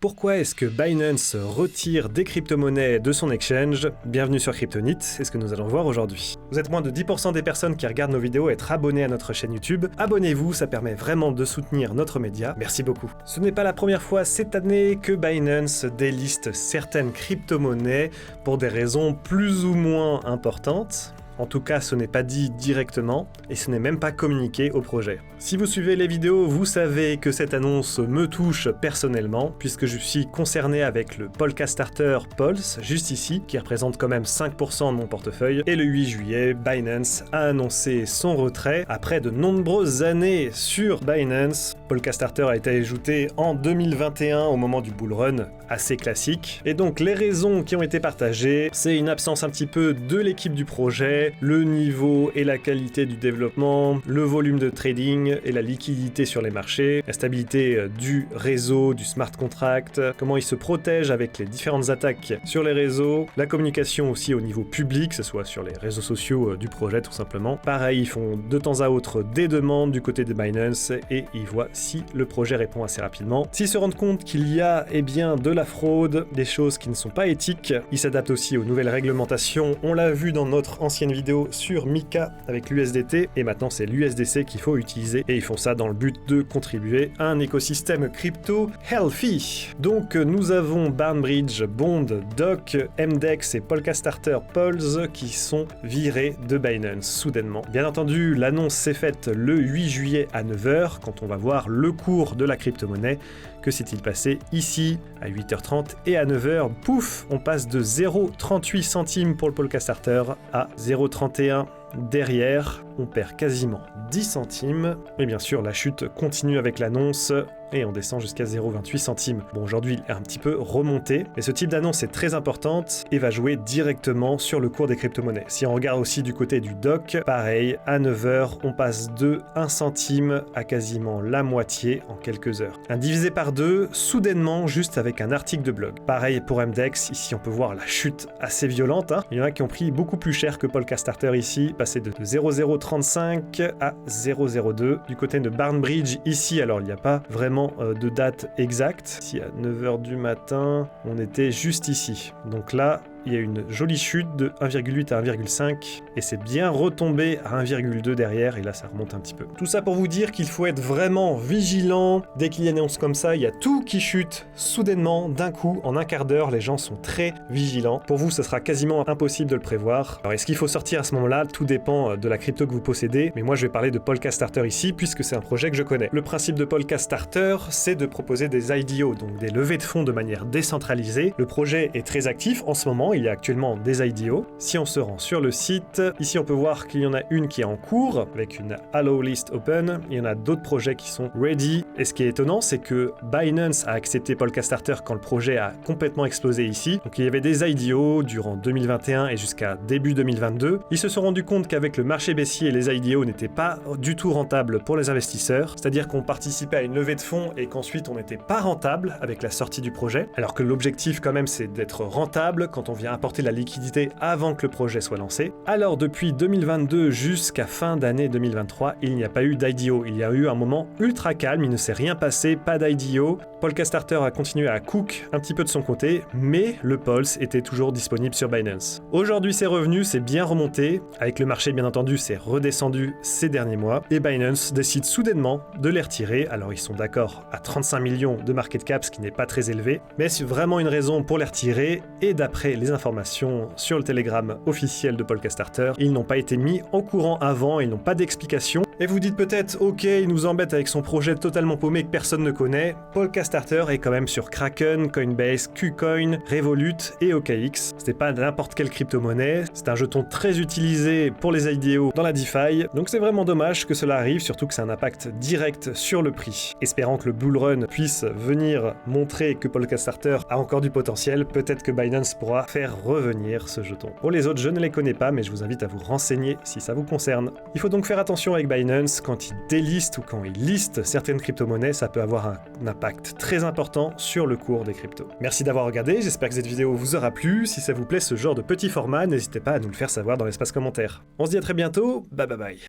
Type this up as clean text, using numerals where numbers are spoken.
Pourquoi est-ce que Binance retire des crypto-monnaies de son exchange? Bienvenue sur Cryptonit, c'est ce que nous allons voir aujourd'hui. Vous êtes moins de 10% des personnes qui regardent nos vidéos être abonnés à notre chaîne YouTube. Abonnez-vous, ça permet vraiment de soutenir notre média. Merci beaucoup. Ce n'est pas la première fois cette année que Binance déliste certaines crypto-monnaies pour des raisons plus ou moins importantes. En tout cas, ce n'est pas dit directement, et ce n'est même pas communiqué au projet. Si vous suivez les vidéos, vous savez que cette annonce me touche personnellement, puisque je suis concerné avec le Polkastarter Pulse, juste ici, qui représente quand même 5% de mon portefeuille, et le 8 juillet, Binance a annoncé son retrait. Après de nombreuses années sur Binance, Polkastarter a été ajouté en 2021 au moment du bull run, assez classique. Et donc les raisons qui ont été partagées, c'est une absence un petit peu de l'équipe du projet, le niveau et la qualité du développement, le volume de trading et la liquidité sur les marchés, la stabilité du réseau, du smart contract, comment ils se protègent avec les différentes attaques sur les réseaux, la communication aussi au niveau public, que ce soit sur les réseaux sociaux du projet tout simplement. Pareil, ils font de temps à autre des demandes du côté de Binance et ils voient si le projet répond assez rapidement. S'ils se rendent compte qu'il y a de la fraude, des choses qui ne sont pas éthiques, ils s'adaptent aussi aux nouvelles réglementations. On l'a vu dans notre ancienne vidéo sur Mika avec l'USDT et maintenant c'est l'USDC qu'il faut utiliser et ils font ça dans le but de contribuer à un écosystème crypto healthy. Donc nous avons Barnbridge, Bond, Doc, MDEX et Polkastarter Pulse qui sont virés de Binance soudainement. Bien entendu, l'annonce s'est faite le 8 juillet à 9h quand on va voir le cours de la crypto-monnaie. Que s'est-il passé ici à 8h30 et à 9h, pouf, on passe de 0,38 centimes pour le Polkastarter à 0,31 derrière, on perd quasiment 10 centimes. Et bien sûr, la chute continue avec l'annonce et on descend jusqu'à 0,28 centimes. Bon, aujourd'hui, il est un petit peu remonté, mais ce type d'annonce est très importante et va jouer directement sur le cours des crypto-monnaies. Si on regarde aussi du côté du DOC, pareil, à 9h, on passe de 1 centime à quasiment la moitié en quelques heures. Un divisé par 2, soudainement, juste avec un article de blog. Pareil pour MDEX, ici on peut voir la chute assez violente. Il y en a qui ont pris beaucoup plus cher que Polkastarter ici, passé de 0,035 à 0,02. Du côté de Barnbridge, ici, alors il n'y a pas vraiment de date exacte. Ici à 9h du matin, on était juste ici. Donc là, il y a une jolie chute de 1,8 à 1,5 et c'est bien retombé à 1,2 derrière et là ça remonte un petit peu. Tout ça pour vous dire qu'il faut être vraiment vigilant. Dès qu'il y a une annonce comme ça, il y a tout qui chute soudainement d'un coup en un quart d'heure. Les gens sont très vigilants. Pour vous, ce sera quasiment impossible de le prévoir. Alors est-ce qu'il faut sortir à ce moment-là? Tout dépend de la crypto que vous possédez, mais moi je vais parler de Polkastarter ici puisque c'est un projet que je connais. Le principe de Polkastarter, c'est de proposer des IDO, donc des levées de fonds de manière décentralisée. Le projet est très actif en ce moment. Il y a actuellement des IDO. Si on se rend sur le site, ici on peut voir qu'il y en a une qui est en cours avec une Allow List Open. Il y en a d'autres projets qui sont ready. Et ce qui est étonnant, c'est que Binance a accepté Polkastarter quand le projet a complètement explosé ici. Donc il y avait des IDO durant 2021 et jusqu'à début 2022. Ils se sont rendus compte qu'avec le marché baissier, les IDO n'étaient pas du tout rentables pour les investisseurs. C'est-à-dire qu'on participait à une levée de fonds et qu'ensuite on n'était pas rentable avec la sortie du projet. Alors que l'objectif quand même c'est d'être rentable quand on vient apporter la liquidité avant que le projet soit lancé. Alors depuis 2022 jusqu'à fin d'année 2023, il n'y a pas eu d'IDO. Il y a eu un moment ultra calme, il ne s'est rien passé, pas d'IDO. Polkastarter a continué à cook un petit peu de son côté, mais le Pulse était toujours disponible sur Binance. Aujourd'hui c'est revenu, c'est bien remonté. Avec le marché bien entendu, c'est redescendu ces derniers mois. Et Binance décide soudainement de les retirer. Alors ils sont d'accord à 35 millions de market cap, ce qui n'est pas très élevé. Mais c'est vraiment une raison pour les retirer. Et d'après les informations sur le Telegram officiel de Polkastarter, ils n'ont pas été mis en courant avant, ils n'ont pas d'explication. Et vous dites peut-être, ok, il nous embête avec son projet totalement paumé que personne ne connaît. Polkastarter est quand même sur Kraken, Coinbase, KuCoin, Revolut et OKX. C'est pas n'importe quelle crypto-monnaie, c'est un jeton très utilisé pour les IDO dans la DeFi, donc c'est vraiment dommage que cela arrive, surtout que c'est un impact direct sur le prix. Espérant que le bull run puisse venir montrer que Polkastarter a encore du potentiel, peut-être que Binance pourra faire revenir ce jeton. Pour les autres, je ne les connais pas, mais je vous invite à vous renseigner si ça vous concerne. Il faut donc faire attention avec Binance, quand il déliste ou quand il liste certaines crypto-monnaies, ça peut avoir un impact très important sur le cours des cryptos. Merci d'avoir regardé, j'espère que cette vidéo vous aura plu. Si ça vous plaît ce genre de petit format, n'hésitez pas à nous le faire savoir dans l'espace commentaire. On se dit à très bientôt, bye bye bye.